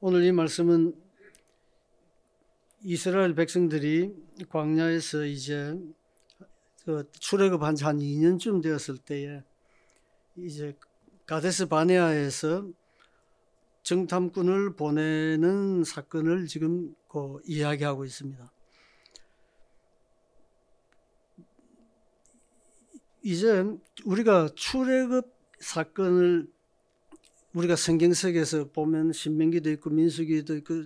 오늘 이 말씀은 이스라엘 백성들이 광야에서 이제 출애굽한 지 한 2년쯤 되었을 때에 이제 가데스 바네아에서 정탐꾼을 보내는 사건을 지금 이야기하고 있습니다. 이제 우리가 출애굽 사건을 우리가 성경 속에서 보면 신명기도 있고 민수기도 있고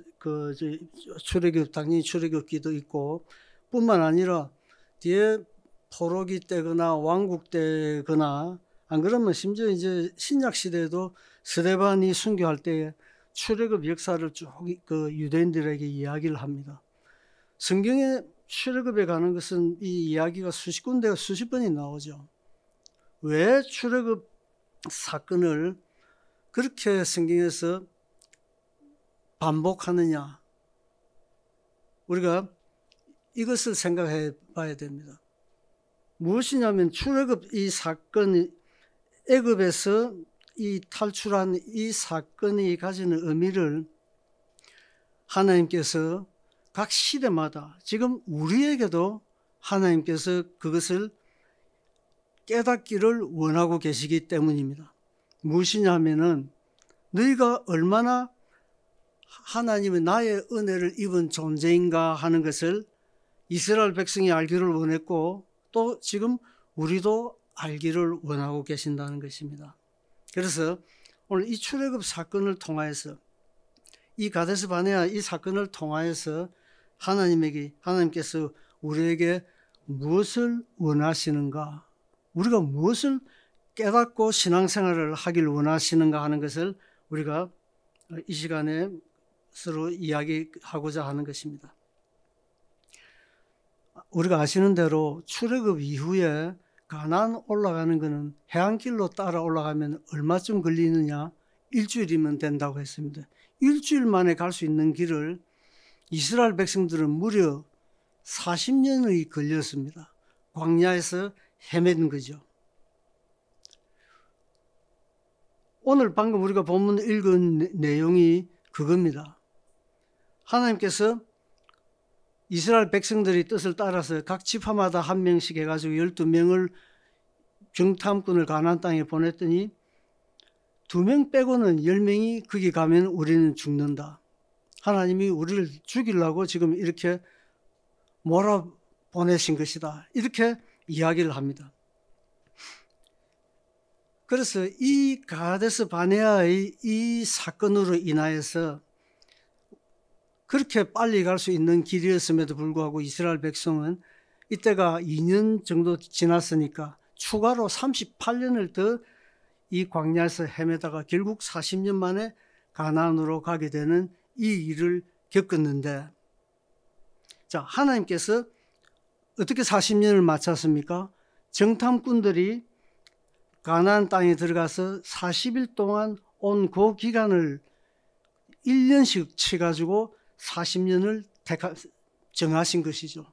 출애굽 당연히 출애굽기도 있고 뿐만 아니라 뒤에 포로기 때거나 왕국 때거나 안 그러면 심지어 이제 신약 시대에도 스데반이 순교할 때에 출애굽 역사를 쭉 유대인들에게 이야기를 합니다. 성경에 출애굽에 가는 것은 이 이야기가 수십 군데가 수십 번이 나오죠. 왜 출애굽 사건을 그렇게 성경에서 반복하느냐? 우리가 이것을 생각해 봐야 됩니다. 무엇이냐면 출애굽 이 사건이 애굽에서 이 탈출한 이 사건이 가지는 의미를 하나님께서 각 시대마다 지금 우리에게도 하나님께서 그것을 깨닫기를 원하고 계시기 때문입니다. 무엇이냐면은 너희가 얼마나 하나님의 나의 은혜를 입은 존재인가 하는 것을 이스라엘 백성이 알기를 원했고 또 지금 우리도 알기를 원하고 계신다는 것입니다. 그래서 오늘 이 출애굽 사건을 통하여서 이 가데스 바네아 이 사건을 통하여서 하나님께서 우리에게 무엇을 원하시는가, 우리가 무엇을 깨닫고 신앙생활을 하길 원하시는가 하는 것을 우리가 이 시간에 서로 이야기하고자 하는 것입니다. 우리가 아시는 대로 출애굽 이후에 가나안 올라가는 것은 해안길로 따라 올라가면 얼마쯤 걸리느냐? 일주일이면 된다고 했습니다. 일주일 만에 갈 수 있는 길을 이스라엘 백성들은 무려 40년이 걸렸습니다. 광야에서 헤맨 거죠. 오늘 방금 우리가 본문 읽은 내용이 그겁니다. 하나님께서 이스라엘 백성들의 뜻을 따라서 각 지파마다 한 명씩 해가지고 12명을 정탐꾼을 가나안 땅에 보냈더니 2명 빼고는 10명이 거기 가면 우리는 죽는다. 하나님이 우리를 죽이려고 지금 이렇게 몰아보내신 것이다. 이렇게 이야기를 합니다. 그래서 이 가데스 바네아의 이 사건으로 인하여서 그렇게 빨리 갈 수 있는 길이었음에도 불구하고 이스라엘 백성은 이때가 2년 정도 지났으니까 추가로 38년을 더 이 광야에서 헤매다가 결국 40년 만에 가나안으로 가게 되는 이 일을 겪었는데, 자, 하나님께서 어떻게 40년을 마쳤습니까? 정탐꾼들이 가나안 땅에 들어가서 40일 동안 온 그 기간을 1년씩 쳐가지고 40년을 정하신 것이죠.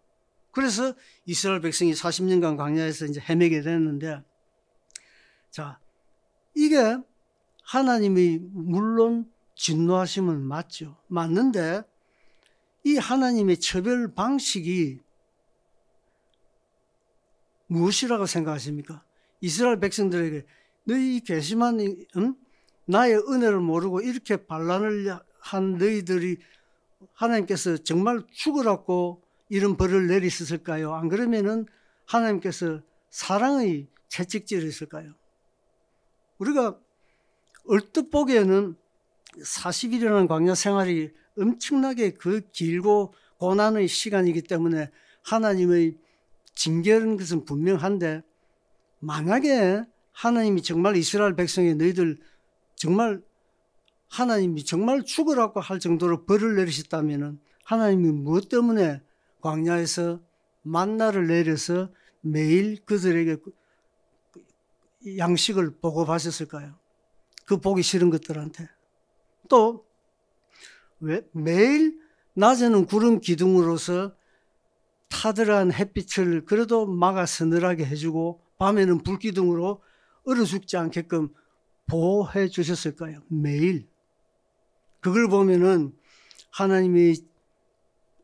그래서 이스라엘 백성이 40년간 광야에서 이제 헤매게 됐는데, 자, 이게 하나님이 물론 진노하심은 맞죠. 맞는데 이 하나님의 처벌 방식이 무엇이라고 생각하십니까? 이스라엘 백성들에게 너희 괘씸한 나의 은혜를 모르고 이렇게 반란을 한 너희들이 하나님께서 정말 죽으라고 이런 벌을 내리셨을까요? 안 그러면은 하나님께서 사랑의 채찍질을 했을까요? 우리가 얼뜻 보기에는 40일이라는 광야 생활이 엄청나게 길고 고난의 시간이기 때문에 하나님의 징계라는 것은 분명한데, 만약에 하나님이 정말 이스라엘 백성의 너희들 정말 하나님이 정말 죽으라고 할 정도로 벌을 내리셨다면 하나님이 무엇 때문에 광야에서 만나를 내려서 매일 그들에게 양식을 보고하셨을까요? 그 보기 싫은 것들한테. 또 왜 매일 낮에는 구름 기둥으로서 타들어간 햇빛을 그래도 막아 서늘하게 해주고 밤에는 불기둥으로 얼어 죽지 않게끔 보호해 주셨을까요? 매일. 그걸 보면은 하나님의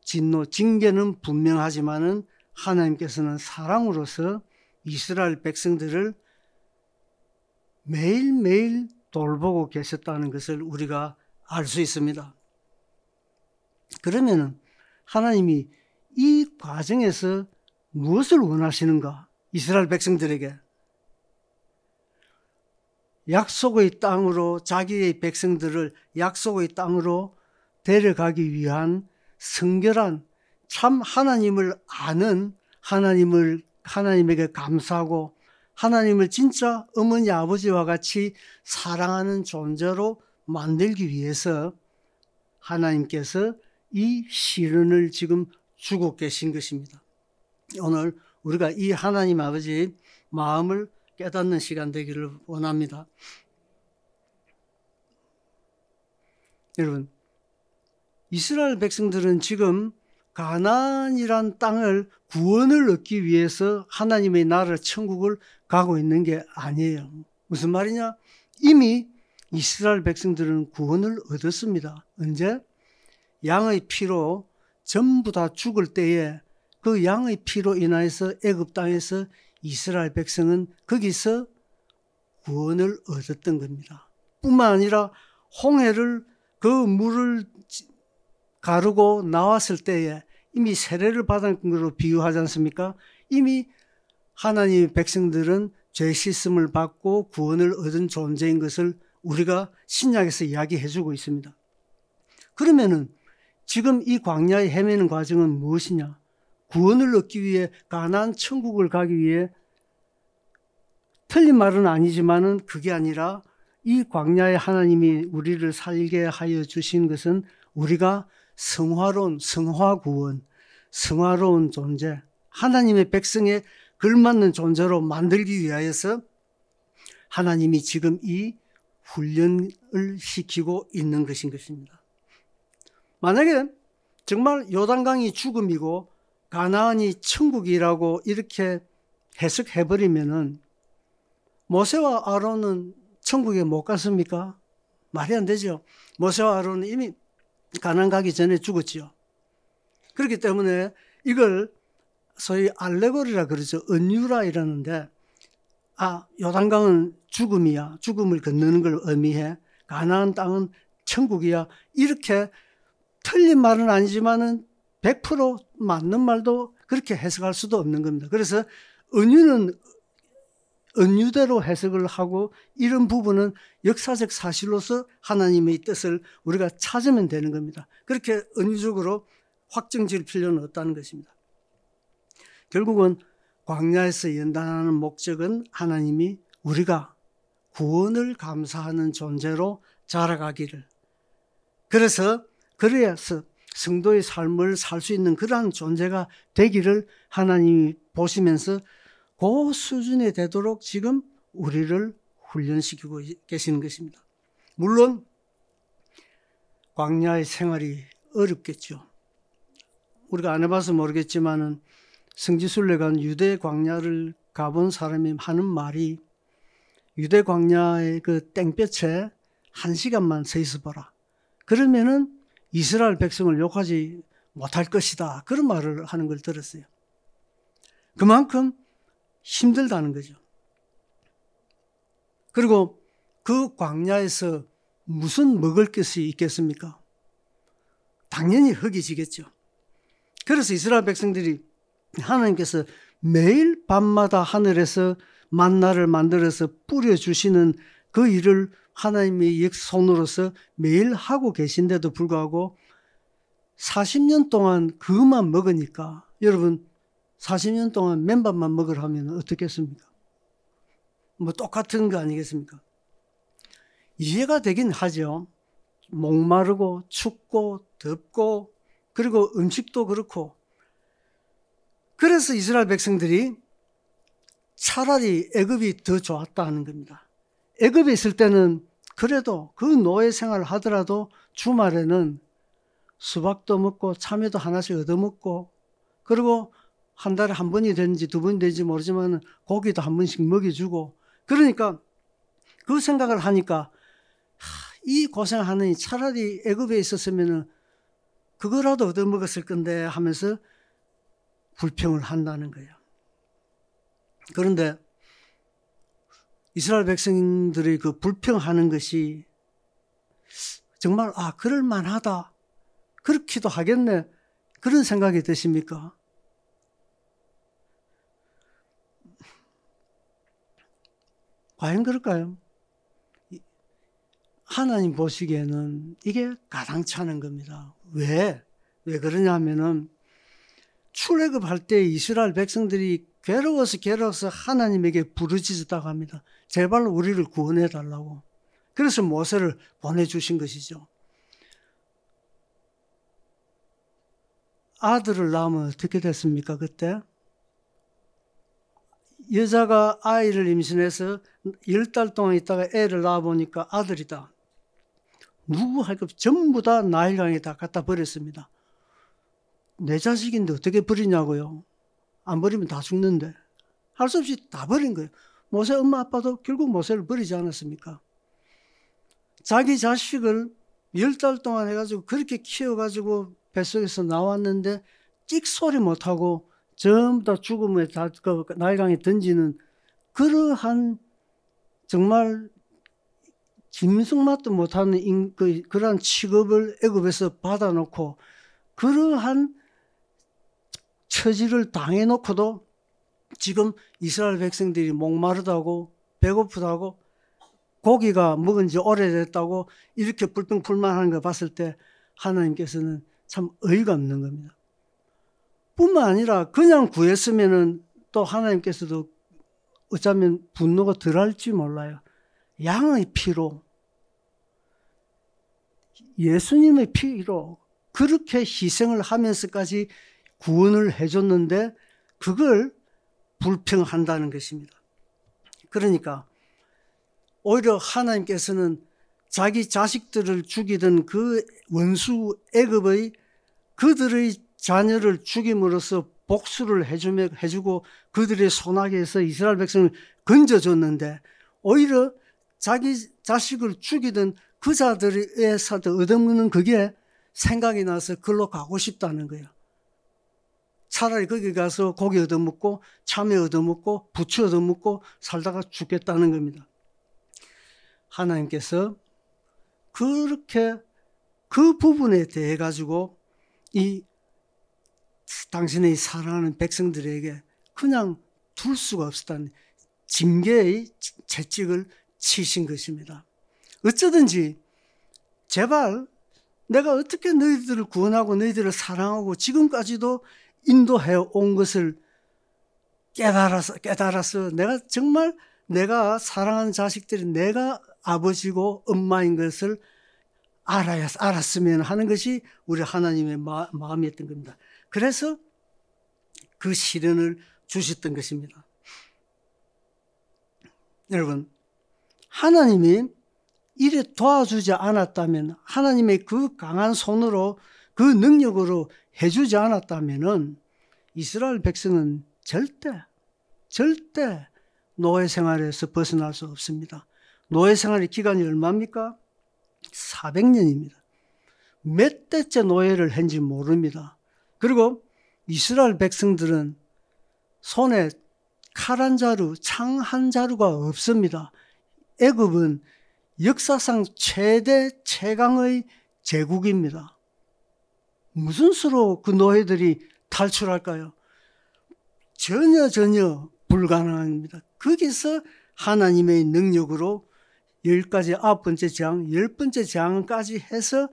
진노, 징계는 분명하지만은 하나님께서는 사랑으로서 이스라엘 백성들을 매일매일 돌보고 계셨다는 것을 우리가 알 수 있습니다. 그러면은 하나님이 이 과정에서 무엇을 원하시는가? 이스라엘 백성들에게 약속의 땅으로, 자기의 백성들을 약속의 땅으로 데려가기 위한 성결한, 참 하나님을 아는, 하나님에게 감사하고 하나님을 진짜 어머니 아버지와 같이 사랑하는 존재로 만들기 위해서 하나님께서 이 시련을 지금 주고 계신 것입니다. 오늘 우리가 이 하나님 아버지의 마음을 깨닫는 시간 되기를 원합니다. 여러분, 이스라엘 백성들은 지금 가나안이란 땅을 구원을 얻기 위해서 하나님의 나라 천국을 가고 있는 게 아니에요. 무슨 말이냐? 이미 이스라엘 백성들은 구원을 얻었습니다. 언제? 양의 피로 전부 다 죽을 때에 그 양의 피로 인하여서 애굽 땅에서 이스라엘 백성은 거기서 구원을 얻었던 겁니다. 뿐만 아니라 홍해를, 그 물을 가르고 나왔을 때에 이미 세례를 받은 것으로 비유하지 않습니까? 이미 하나님의 백성들은 죄 씻음을 받고 구원을 얻은 존재인 것을 우리가 신약에서 이야기해 주고 있습니다. 그러면은 지금 이 광야에 헤매는 과정은 무엇이냐? 구원을 얻기 위해, 가나안 천국을 가기 위해, 틀린 말은 아니지만은 그게 아니라 이 광야에 하나님이 우리를 살게 하여 주신 것은 우리가 성화로운, 성화구원, 성화로운 존재, 하나님의 백성에 걸맞는 존재로 만들기 위하여서 하나님이 지금 이 훈련을 시키고 있는 것인 것입니다. 만약에 정말 요단강이 죽음이고 가나안이 천국이라고 이렇게 해석해버리면은 모세와 아론은 천국에 못 갔습니까? 말이 안 되죠. 모세와 아론은 이미 가나안 가기 전에 죽었지요. 그렇기 때문에 이걸 소위 알레고리라 그러죠. 은유라 이러는데, 요단강은 죽음이야. 죽음을 건너는 걸 의미해. 가나안 땅은 천국이야. 이렇게 틀린 말은 아니지만은 100% 맞는 말도 그렇게 해석할 수도 없는 겁니다. 그래서 은유는 은유대로 해석을 하고 이런 부분은 역사적 사실로서 하나님의 뜻을 우리가 찾으면 되는 겁니다. 그렇게 은유적으로 확정 지을 필요는 없다는 것입니다. 결국은 광야에서 연단하는 목적은 하나님이 우리가 구원을 감사하는 존재로 자라가기를, 그래서 성도의 삶을 살 수 있는 그러한 존재가 되기를 하나님이 보시면서 그 수준에 되도록 지금 우리를 훈련시키고 계시는 것입니다. 물론 광야의 생활이 어렵겠죠. 우리가 안 해봐서 모르겠지만은 성지순례간 유대 광야를 가본 사람이 하는 말이, 유대 광야의 그 땡볕에 1시간만 서 있어 보라. 그러면은 이스라엘 백성을 욕하지 못할 것이다. 그런 말을 하는 걸 들었어요. 그만큼 힘들다는 거죠. 그리고 그 광야에서 무슨 먹을 것이 있겠습니까? 당연히 흙이 지겠죠. 그래서 이스라엘 백성들이 하나님께서 매일 밤마다 하늘에서 만나를 만들어서 뿌려주시는 그 일을 하나님의 손으로서 매일 하고 계신데도 불구하고 40년 동안 그것만 먹으니까, 여러분 40년 동안 맨밥만 먹으라 하면 어떻겠습니까? 뭐 똑같은 거 아니겠습니까? 이해가 되긴 하죠. 목마르고 춥고 덥고, 그리고 음식도 그렇고. 그래서 이스라엘 백성들이 차라리 애굽이 더 좋았다는 겁니다. 애굽에 있을 때는 그래도 그 노예 생활을 하더라도 주말에는 수박도 먹고 참외도 하나씩 얻어먹고, 그리고 한 달에 한 번이 되는지 두 번이 되는지 모르지만 고기도 한 번씩 먹여주고, 그러니까 그 생각을 하니까 이 고생하느니 차라리 애굽에 있었으면 그거라도 얻어먹었을 건데 하면서 불평을 한다는 거예요. 그런데 이스라엘 백성들의 그 불평하는 것이 정말 그럴 만하다, 그렇기도 하겠네, 그런 생각이 드십니까? 과연 그럴까요? 하나님 보시기에는 이게 가당치 않은 겁니다. 왜 그러냐면은 출애굽할 때 이스라엘 백성들이 괴로워서 하나님에게 부르짖었다고 합니다. 제발 우리를 구원해 달라고. 그래서 모세를 보내주신 것이죠. 아들을 낳으면 어떻게 됐습니까? 그때 여자가 아이를 임신해서 10달 동안 있다가 애를 낳아보니까 아들이다. 누구 할 것 없이 전부 다 나일강에 다 갖다 버렸습니다. 내 자식인데 어떻게 버리냐고요. 안 버리면 다 죽는데. 할 수 없이 다 버린 거예요. 모세 엄마 아빠도 결국 모세를 버리지 않았습니까? 자기 자식을 10달 동안 해가지고 그렇게 키워가지고 뱃속에서 나왔는데 찍소리 못하고 전부 다 죽음에 다 나일강에 던지는 그러한 정말 짐승맛도 못하는 그러한 취급을 애굽에서 받아놓고 그러한 처지를 당해놓고도 지금 이스라엘 백성들이 목마르다고 배고프다고 고기가 먹은 지 오래됐다고 이렇게 불평불만하는 거 봤을 때 하나님께서는 참 어이가 없는 겁니다. 뿐만 아니라 그냥 구했으면은 또 하나님께서도 어쩌면 분노가 덜할지 몰라요. 양의 피로, 예수님의 피로 그렇게 희생을 하면서까지 구원을 해줬는데 그걸 불평한다는 것입니다. 그러니까 오히려 하나님께서는 자기 자식들을 죽이던 그 원수 애굽의 그들의 자녀를 죽임으로써 복수를 해주고 그들의 손아귀에서 이스라엘 백성을 건져줬는데 오히려 자기 자식을 죽이던 그 자들에서 얻어먹는 그게 생각이 나서 그걸로 가고 싶다는 거예요. 차라리 거기 가서 고기 얻어먹고 참외 얻어먹고 부추 얻어먹고 살다가 죽겠다는 겁니다. 하나님께서 그렇게 그 부분에 대해 가지고 이 당신의 사랑하는 백성들에게 그냥 둘 수가 없었다는 징계의 채찍을 치신 것입니다. 어쩌든지 제발 내가 어떻게 너희들을 구원하고 너희들을 사랑하고 지금까지도 인도해 온 것을 깨달아서 내가 정말 내가 사랑하는 자식들이 내가 아버지고 엄마인 것을 알았으면 하는 것이 우리 하나님의 마음이었던 겁니다. 그래서 그 시련을 주셨던 것입니다. 여러분, 하나님이 이래 도와주지 않았다면, 하나님의 그 강한 손으로 그 능력으로 해주지 않았다면 이스라엘 백성은 절대 노예 생활에서 벗어날 수 없습니다. 노예 생활의 기간이 얼마입니까? 400년입니다. 몇 대째 노예를 한지 모릅니다. 그리고 이스라엘 백성들은 손에 칼 한 자루, 창 한 자루가 없습니다. 애굽은 역사상 최대 최강의 제국입니다. 무슨 수로 그 노예들이 탈출할까요? 전혀 불가능합니다. 거기서 하나님의 능력으로 10가지 9번째 재앙, 10번째 재앙까지 해서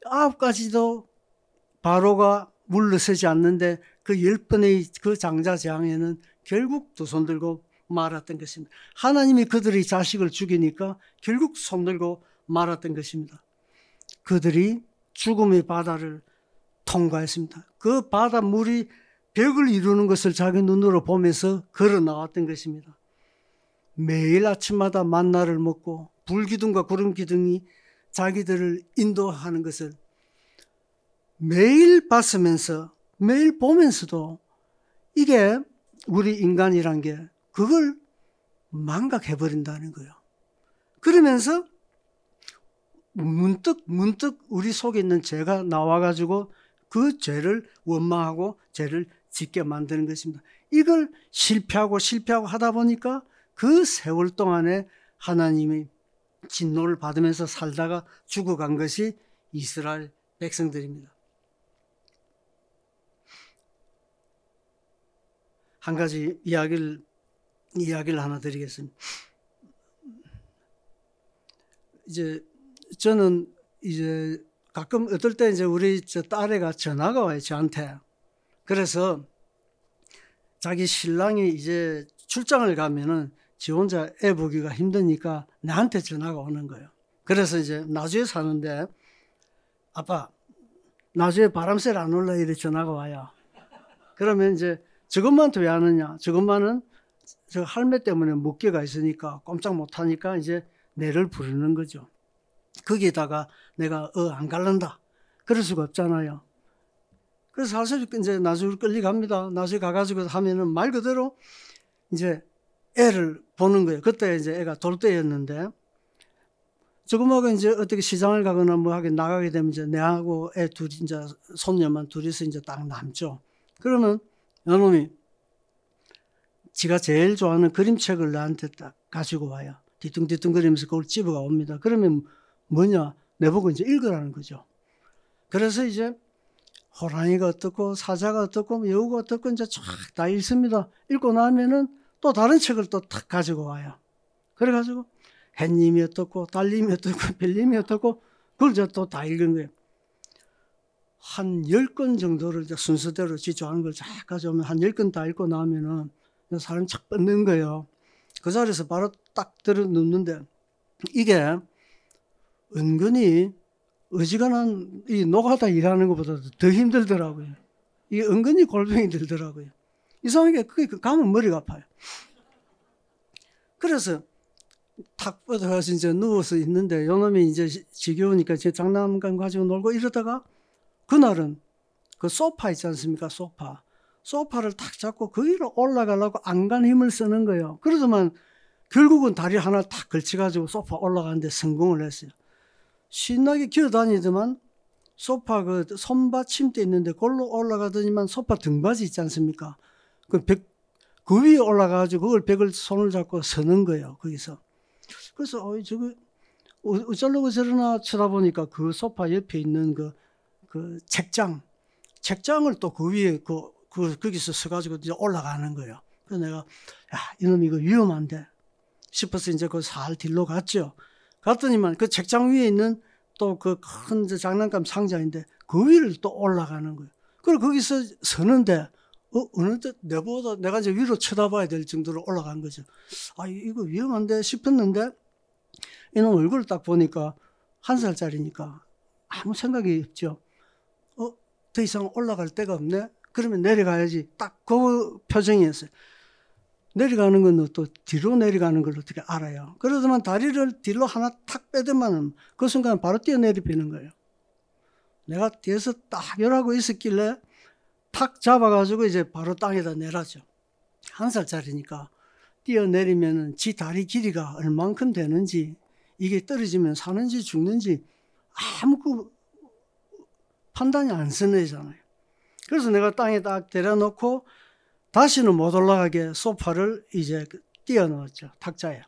9가지도 바로가 물러서지 않는데 그 10번의 그 장자 재앙에는 결국 두 손 들고 말았던 것입니다. 하나님이 그들의 자식을 죽이니까 결국 손 들고 말았던 것입니다. 그들이 죽음의 바다를 통과했습니다. 그 바다 물이 벽을 이루는 것을 자기 눈으로 보면서 걸어 나왔던 것입니다. 매일 아침마다 만나를 먹고 불기둥과 구름기둥이 자기들을 인도하는 것을 매일 봤으면서 매일 보면서도 이게 우리 인간이란 게 그걸 망각해버린다는 거예요. 그러면서 문득 우리 속에 있는 죄가 나와가지고 그 죄를 원망하고 죄를 짓게 만드는 것입니다. 이걸 실패하고 하다 보니까 그 세월 동안에 하나님이 진노를 받으면서 살다가 죽어간 것이 이스라엘 백성들입니다. 한 가지 이야기를 하나 드리겠습니다. 이제 저는 이제 가끔 어떨 때 이제 우리 딸애가 전화가 와요, 저한테. 그래서 자기 신랑이 이제 출장을 가면은 지 혼자 애 보기가 힘드니까 나한테 전화가 오는 거예요. 그래서 이제 나주에 사는데, 아빠, 나주에 바람쐬러 안 올라? 이래 전화가 와요. 그러면 이제 저것만 왜 하느냐? 저것만은 저 할매 때문에 묵게가 있으니까 꼼짝 못 하니까 이제 내를 부르는 거죠. 거기에다가 내가 안 갈란다. 그럴 수가 없잖아요. 그래서 사실 이제 나주로 끌려갑니다. 나주에 가가지고 하면은 말 그대로 이제 애를 보는 거예요. 그때 이제 애가 돌 때였는데, 조금하고 이제 어떻게 시장을 가거나 뭐 하게 나가게 되면 이제 내하고 애 둘이 이제 손녀만 둘이서 이제 딱 남죠. 그러면 요놈이 지가 제일 좋아하는 그림책을 나한테 딱 가지고 와요. 뒤뚱뒤뚱거리면서 그걸 집어가 옵니다. 그러면 뭐냐? 내보고 이제 읽으라는 거죠. 그래서 이제 호랑이가 어떻고 사자가 어떻고 여우가 어떻고 이제 쫙 다 읽습니다. 읽고 나면은 또 다른 책을 또 탁 가지고 와요. 그래가지고 햇님이 어떻고 달님이 어떻고 별님이 어떻고 그걸 이제 또 다 읽은 거예요. 한 10권 정도를 이제 순서대로 지 좋아하는 걸 쫙 가져오면 한 10권 다 읽고 나면은 사람이 착 뻗는 거예요. 그 자리에서 바로 딱 들어 눕는데, 이게 은근히 어지간한 이 노가다 일하는 것보다 더 힘들더라고요. 이게 은근히 골병이 들더라고요. 이상하게 그게 가면 머리가 아파요. 그래서 탁 뻗어가서 이제 누워서 있는데, 요놈이 이제 지겨우니까 제 장난감 가지고 놀고 이러다가 그날은 그 소파 있지 않습니까? 소파를 탁 잡고 거기로 올라가려고 안간 힘을 쓰는 거예요. 그러더만 결국은 다리 하나 탁 걸쳐가지고 소파 올라가는데 성공을 했어요. 신나게 기어다니더만 소파 그 손받침대 있는데 그걸로 올라가더니만 소파 등받이 있지 않습니까? 그 위에 올라가가지고 그걸 벽을 손을 잡고 서는 거예요. 거기서. 그래서 저거 어쩌려고 저러나 쳐다보니까 그 소파 옆에 있는 그 책장을 또 그 위에 거기서 서가지고 이제 올라가는 거예요. 그래서 내가, 야, 이놈 이거 위험한데 싶어서 이제 그 살 뒤로 갔죠. 갔더니만 그 책장 위에 있는 또 그 큰 장난감 상자인데 그 위를 또 올라가는 거예요. 그리고 거기서 서는데, 어느덧 내가 이제 위로 쳐다봐야 될 정도로 올라간 거죠. 아, 이거 위험한데 싶었는데, 이놈 얼굴을 딱 보니까 1살짜리니까 아무 생각이 없죠. 더 이상 올라갈 데가 없네? 그러면 내려가야지. 딱 그 표정이었어요. 내려가는 건 또 뒤로 내려가는 걸 어떻게 알아요. 그러더만 다리를 뒤로 하나 탁 빼더만 그 순간 바로 뛰어내리는 거예요. 내가 뒤에서 딱 열하고 있었길래 탁 잡아가지고 이제 바로 땅에다 내놨죠. 1살짜리니까 뛰어내리면 지 다리 길이가 얼만큼 되는지, 이게 떨어지면 사는지 죽는지 아무 그 판단이 안 서네잖아요. 그래서 내가 땅에 딱 데려놓고 다시는 못 올라가게 소파를 이제 띄워놓았죠. 탁자에.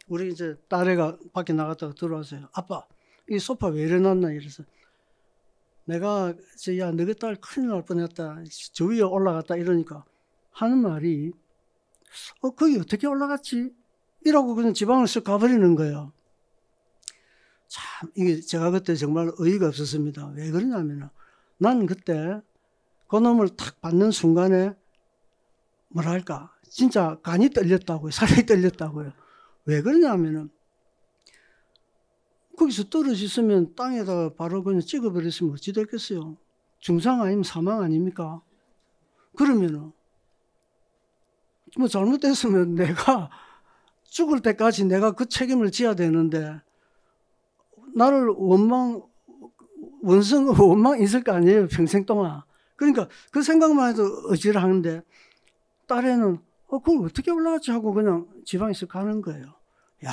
우리 이제 딸애가 밖에 나갔다가 들어와서요. 아빠, 이 소파 왜 이래 놨나? 이래서 내가 야, 너희 딸 큰일 날 뻔했다. 저 위에 올라갔다 이러니까 하는 말이, 거기 어떻게 올라갔지? 이러고 그냥 지방을 쓱 가버리는 거예요. 참, 이게 제가 그때 정말 어이가 없었습니다. 왜 그러냐면, 난 그때 그 놈을 탁 받는 순간에 뭐랄까, 진짜 간이 떨렸다고요. 살이 떨렸다고요. 왜 그러냐면은, 거기서 떨어졌으면 땅에다가 바로 그냥 찍어버렸으면 어찌 됐겠어요? 중상 아니면 사망 아닙니까? 그러면은, 뭐 잘못됐으면 내가 죽을 때까지 내가 그 책임을 져야 되는데, 나를 원망 있을 거 아니에요, 평생 동안. 그러니까 그 생각만 해도 어지러운데, 딸애는 그걸 어떻게 올라갔지 하고 그냥 지방에서 가는 거예요. 야,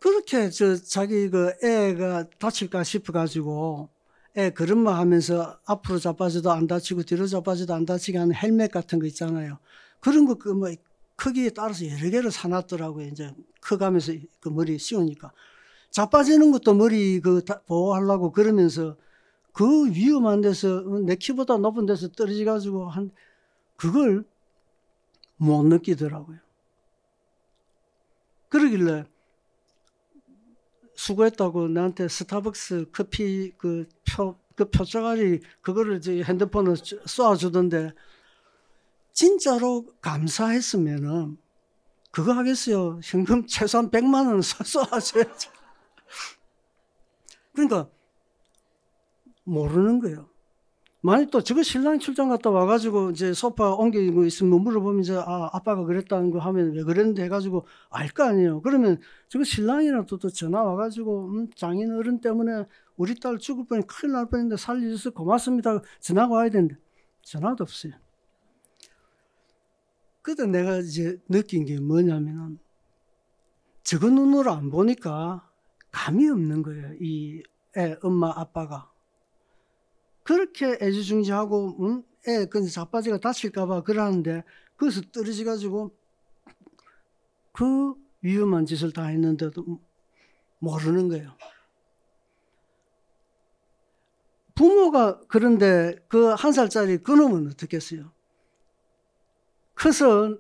그렇게 자기 그 애가 다칠까 싶어가지고 애 걸음마 하면서 앞으로 자빠져도 안 다치고 뒤로 자빠져도 안 다치게 하는 헬멧 같은 거 있잖아요. 그런 거 그 뭐 크기에 따라서 여러 개를 사놨더라고요. 이제 커가면서 그 머리 씌우니까. 자빠지는 것도 머리 그 보호하려고 그러면서 그 위험한 데서 내 키보다 높은 데서 떨어져가지고 그걸 못 느끼더라고요. 그러길래 수고했다고 나한테 스타벅스 커피 그 표짜가리 그거를 핸드폰으로 쏘아주던데 진짜로 감사했으면은 그거 하겠어요. 현금 최소한 100만 원 쏘아줘야죠. 그러니까 모르는 거예요. 만약 또 저거 신랑이 출장 갔다 와가지고 이제 소파 옮기고 있으면 물어보면 이제 아빠가 그랬다는 거 하면 왜 그랬는데 해가지고 알 거 아니에요. 그러면 저거 신랑이라도 또 전화 와가지고 장인 어른 때문에 우리 딸 죽을 뻔 큰일 날 뻔했는데 살려줘서 고맙습니다. 전화가 와야 되는데 전화도 없어요. 그때 내가 이제 느낀 게 뭐냐면은 저거 눈으로 안 보니까 감이 없는 거예요. 이 애 엄마 아빠가. 그렇게 애지중지하고 애 그 자빠지가 다칠까봐 그러는데 거기서 떨어져가지고 그 위험한 짓을 다 했는데도 모르는 거예요. 부모가 그런데 그 1살짜리 그놈은 어떻겠어요? 커서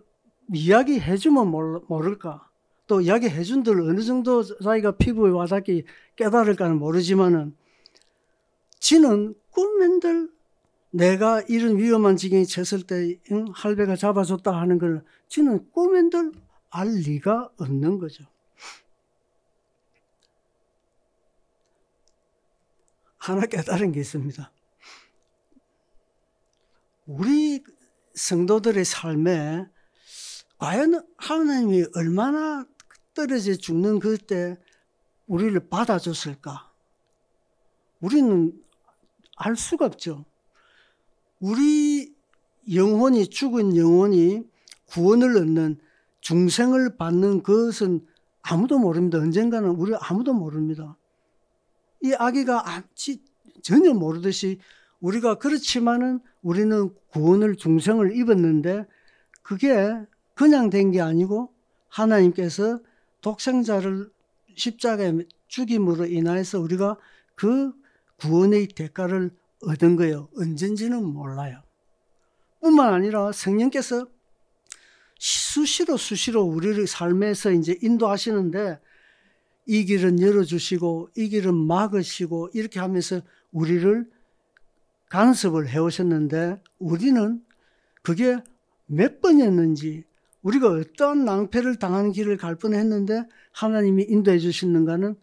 이야기해주면 모를까? 또 이야기해준들 어느 정도 자기가 피부에 와닿게 깨달을까는 모르지만은 지는 꿈맨들 내가 이런 위험한 지경에 처했을 때 할배가 잡아줬다 하는 걸 지는 꿈맨들 알 리가 없는 거죠. 하나 깨달은 게 있습니다. 우리 성도들의 삶에 과연 하나님이 얼마나 떨어져 죽는 그때 우리를 받아줬을까? 우리는 알 수가 없죠. 우리 영혼이 죽은 영혼이 구원을 얻는 중생을 받는 것은 아무도 모릅니다. 언젠가는 우리 아무도 모릅니다. 이 아기가 전혀 모르듯이 우리가 그렇지만은 우리는 구원을 중생을 입었는데 그게 그냥 된 게 아니고 하나님께서 독생자를 십자가에 죽임으로 인하여서 우리가 그 구원의 대가를 얻은 거예요. 언젠지는 몰라요. 뿐만 아니라 성령께서 수시로 우리를 삶에서 이제 인도하시는데 이 길은 열어주시고 이 길은 막으시고 이렇게 하면서 우리를 간섭을 해오셨는데 우리는 그게 몇 번이었는지 우리가 어떠한 낭패를 당하는 길을 갈 뻔했는데 하나님이 인도해 주시는가는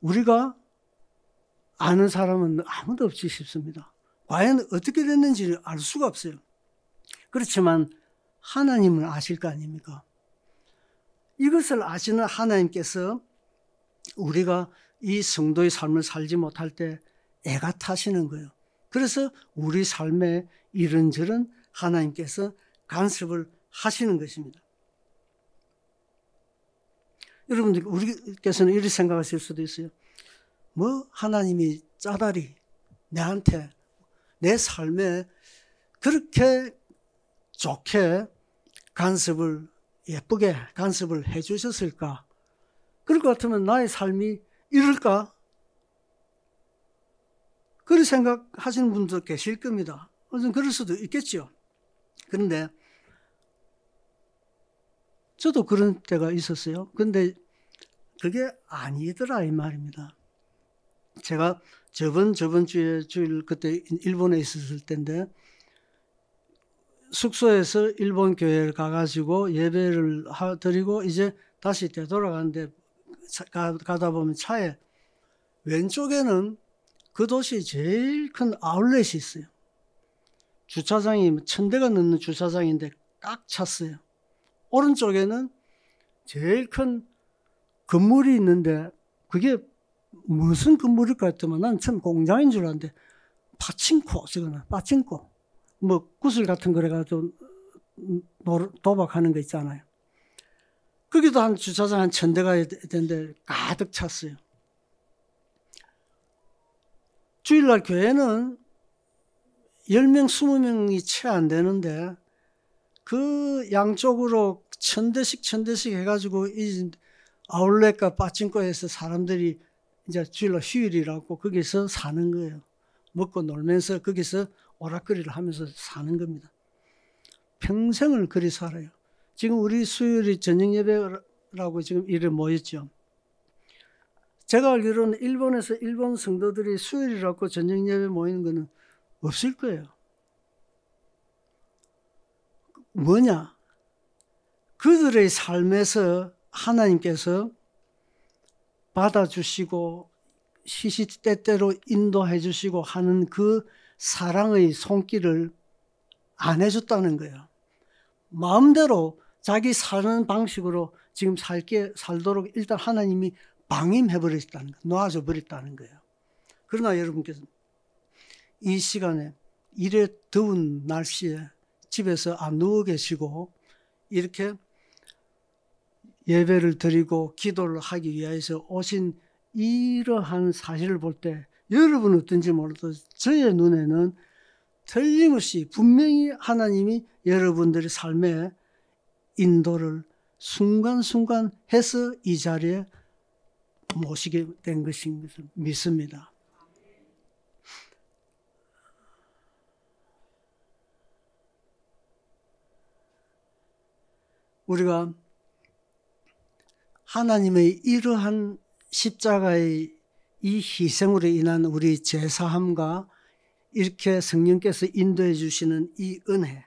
우리가 아는 사람은 아무도 없지 싶습니다. 과연 어떻게 됐는지를 알 수가 없어요. 그렇지만 하나님은 아실 거 아닙니까? 이것을 아시는 하나님께서 우리가 이 성도의 삶을 살지 못할 때 애가 타시는 거예요. 그래서 우리 삶에 이런저런 하나님께서 간섭을 하시는 것입니다. 여러분들 우리께서는 이렇게 생각하실 수도 있어요. 뭐 하나님이 짜다리 내한테 내 삶에 그렇게 좋게 간섭을 예쁘게 간섭을 해 주셨을까? 그럴 것 같으면 나의 삶이 이럴까? 그런 생각하시는 분도 계실 겁니다. 그럴 수도 있겠죠. 그런데 저도 그런 때가 있었어요. 근데 그게 아니더라 이 말입니다. 제가 저번 주일 그때 일본에 있었을 때인데 숙소에서 일본 교회를 가가지고 예배를 드리고 이제 다시 되돌아가는데 가다 보면 차에 왼쪽에는 그 도시의 제일 큰 아울렛이 있어요. 주차장이 1000대가 넘는 주차장인데 꽉 찼어요. 오른쪽에는 제일 큰 건물이 있는데 그게 무슨 건물일까 했더만 난 처음 공장인 줄 알았는데 파친코 뭐 구슬 같은 거래 가지고 도박하는 거 있잖아요. 거기도 한 주차장 한 1000대가 되는데 가득 찼어요. 주일날 교회는 10명, 20명이 채 안 되는데 그 양쪽으로 1000대씩 해가지고 이 아울렛과 빠찡코에서 사람들이 이제 주일날 휴일이라고 거기서 사는 거예요. 먹고 놀면서 거기서 오락거리를 하면서 사는 겁니다. 평생을 그리 살아요. 지금 우리 수요일이 저녁 예배라고 지금 이래 모였죠. 제가 알기로는 일본에서 일본 성도들이 수요일이라고 저녁 예배 모이는 거는 없을 거예요. 뭐냐? 그들의 삶에서 하나님께서 받아주시고 시시때때로 인도해 주시고 하는 그 사랑의 손길을 안 해줬다는 거예요. 마음대로 자기 사는 방식으로 지금 살도록 일단 하나님이 방임해버렸다는 거예요. 놓아줘 버렸다는 거예요. 그러나 여러분께서 이 시간에 이래 더운 날씨에 집에서 안 누워 계시고 이렇게 예배를 드리고 기도를 하기 위해서 오신 이러한 사실을 볼 때 여러분은 어떤지 몰라도 저의 눈에는 틀림없이 분명히 하나님이 여러분들의 삶에 인도를 순간순간 해서 이 자리에 모시게 된 것인 것을 믿습니다. 우리가 하나님의 이러한 십자가의 이 희생으로 인한 우리 제사함과 이렇게 성령께서 인도해 주시는 이 은혜,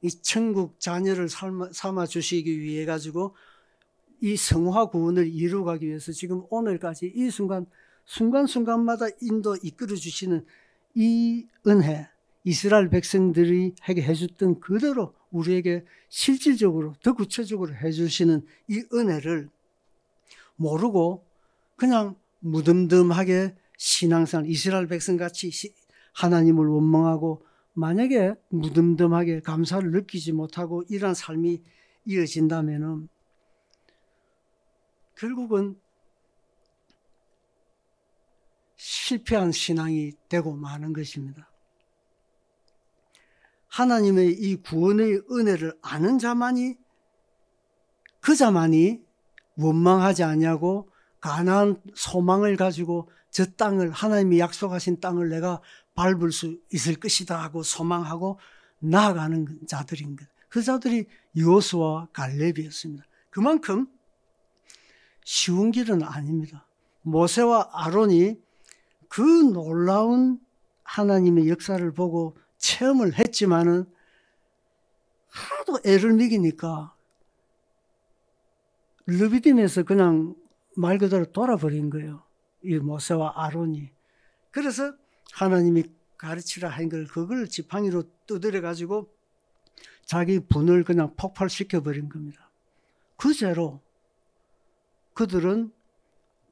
이 천국 자녀를 삼아 주시기 위해 가지고 이 성화 구원을 이루어가기 위해서 지금 오늘까지 이 순간순간마다 인도 이끌어 주시는 이 은혜, 이스라엘 백성들이 해줬던 그대로 우리에게 실질적으로 더 구체적으로 해주시는 이 은혜를 모르고 그냥 무덤덤하게 신앙생활, 이스라엘 백성같이 하나님을 원망하고 만약에 무덤덤하게 감사를 느끼지 못하고 이러한 삶이 이어진다면 결국은 실패한 신앙이 되고 마는 것입니다. 하나님의 이 구원의 은혜를 아는 자만이 그 자만이 원망하지 아니하고 가나안 소망을 가지고 저 땅을 하나님이 약속하신 땅을 내가 밟을 수 있을 것이다 하고 소망하고 나아가는 자들인 것. 그 자들이 여호수아와 갈렙이었습니다. 그만큼 쉬운 길은 아닙니다. 모세와 아론이 그 놀라운 하나님의 역사를 보고 체험을 했지만은 하도 애를 먹이니까 르비딤에서 그냥 말 그대로 돌아버린 거예요. 이 모세와 아론이. 그래서 하나님이 가르치라 한 걸 그걸 지팡이로 두드려 가지고 자기 분을 그냥 폭발시켜 버린 겁니다. 그 죄로 그들은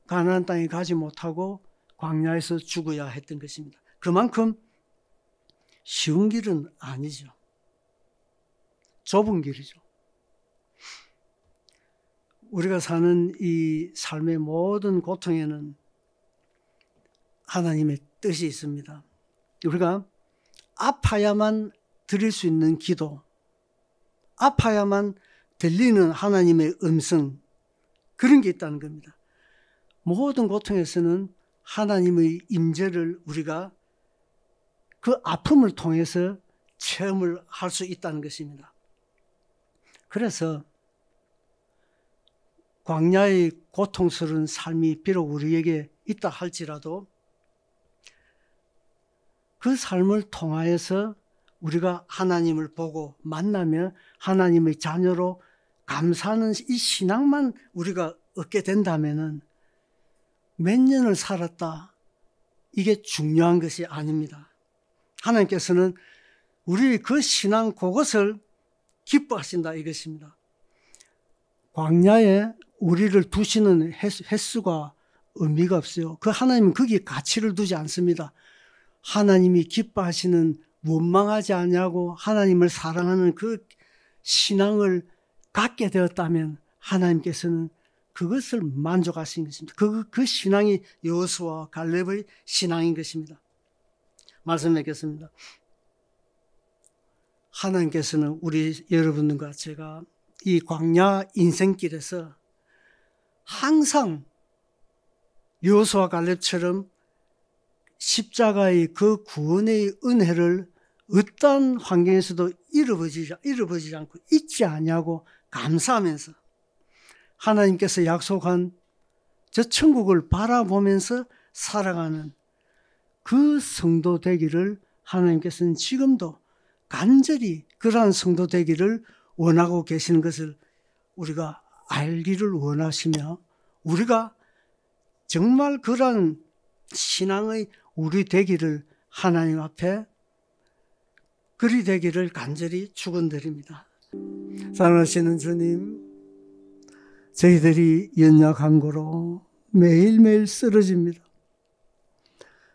가나안 땅에 가지 못하고 광야에서 죽어야 했던 것입니다. 그만큼 쉬운 길은 아니죠. 좁은 길이죠. 우리가 사는 이 삶의 모든 고통에는 하나님의 뜻이 있습니다. 우리가 아파야만 드릴 수 있는 기도, 아파야만 들리는 하나님의 음성, 그런 게 있다는 겁니다. 모든 고통에서는 하나님의 임재를 우리가 그 아픔을 통해서 체험을 할 수 있다는 것입니다. 그래서 광야의 고통스러운 삶이 비록 우리에게 있다 할지라도 그 삶을 통하여서 우리가 하나님을 보고 만나며 하나님의 자녀로 감사하는 이 신앙만 우리가 얻게 된다면은 몇 년을 살았다, 이게 중요한 것이 아닙니다. 하나님께서는 우리 그 신앙 그것을 기뻐하신다 이것입니다. 광야에 우리를 두시는 횟수가 의미가 없어요. 그 하나님은 거기에 가치를 두지 않습니다. 하나님이 기뻐하시는 원망하지 않냐고 하나님을 사랑하는 그 신앙을 갖게 되었다면 하나님께서는 그것을 만족하신 것입니다. 그 신앙이 여호수아와 갈렙의 신앙인 것입니다. 말씀 맺겠습니다. 하나님께서는 우리 여러분과 제가 이 광야 인생길에서 항상 여호수아 갈렙처럼 십자가의 그 구원의 은혜를 어떤 환경에서도 잃어버리지 않고 잊지 않냐고 감사하면서 하나님께서 약속한 저 천국을 바라보면서 살아가는 그 성도 되기를 하나님께서는 지금도 간절히 그러한 성도 되기를 원하고 계시는 것을 우리가 알기를 원하시며, 우리가 정말 그러한 신앙의 우리 되기를 하나님 앞에 그리 되기를 간절히 축원드립니다. 사랑하시는 주님, 저희들이 연약한 거로 매일매일 쓰러집니다.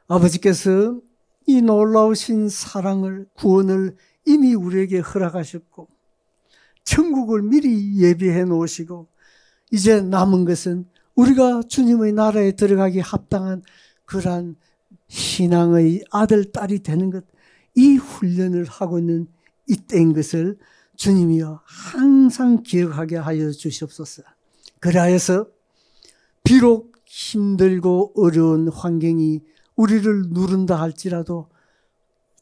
아버지께서 이 놀라우신 사랑을, 구원을 이미 우리에게 허락하셨고 천국을 미리 예비해 놓으시고 이제 남은 것은 우리가 주님의 나라에 들어가기 합당한 그러한 신앙의 아들, 딸이 되는 것, 이 훈련을 하고 있는 이때인 것을 주님이여 항상 기억하게 하여 주시옵소서. 그리하여서 비록 힘들고 어려운 환경이 우리를 누른다 할지라도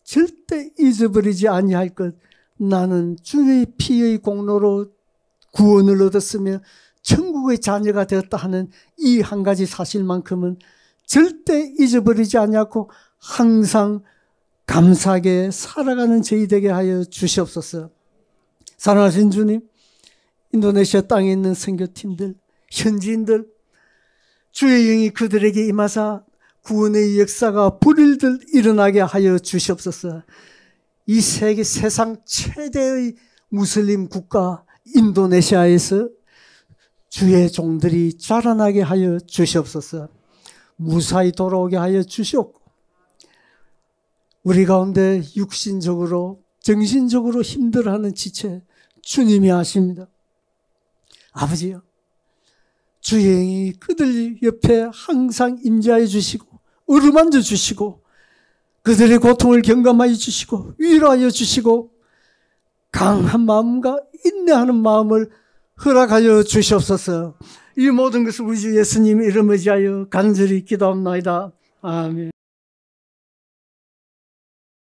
절대 잊어버리지 아니할 것, 나는 주의 피의 공로로 구원을 얻었으며 천국의 자녀가 되었다 하는 이 한 가지 사실만큼은 절대 잊어버리지 않고 항상 감사하게 살아가는 저희 되게 하여 주시옵소서. 사랑하신 주님, 인도네시아 땅에 있는 선교팀들, 현지인들, 주의 영이 그들에게 임하사 구원의 역사가 불일듯 일어나게 하여 주시옵소서. 이 세상 최대의 무슬림 국가 인도네시아에서 주의 종들이 자라나게 하여 주시옵소서. 무사히 돌아오게 하여 주시옵고, 우리 가운데 육신적으로 정신적으로 힘들어하는 지체 주님이 아십니다. 아버지요, 주의 영이 그들 옆에 항상 임재하여 주시고 어루만져 주시고 그들의 고통을 경감하여 주시고 위로하여 주시고 강한 마음과 인내하는 마음을 허락하여 주시옵소서. 이 모든 것을 우리 주 예수님 이름 의지하여 간절히 기도합나이다. 아멘.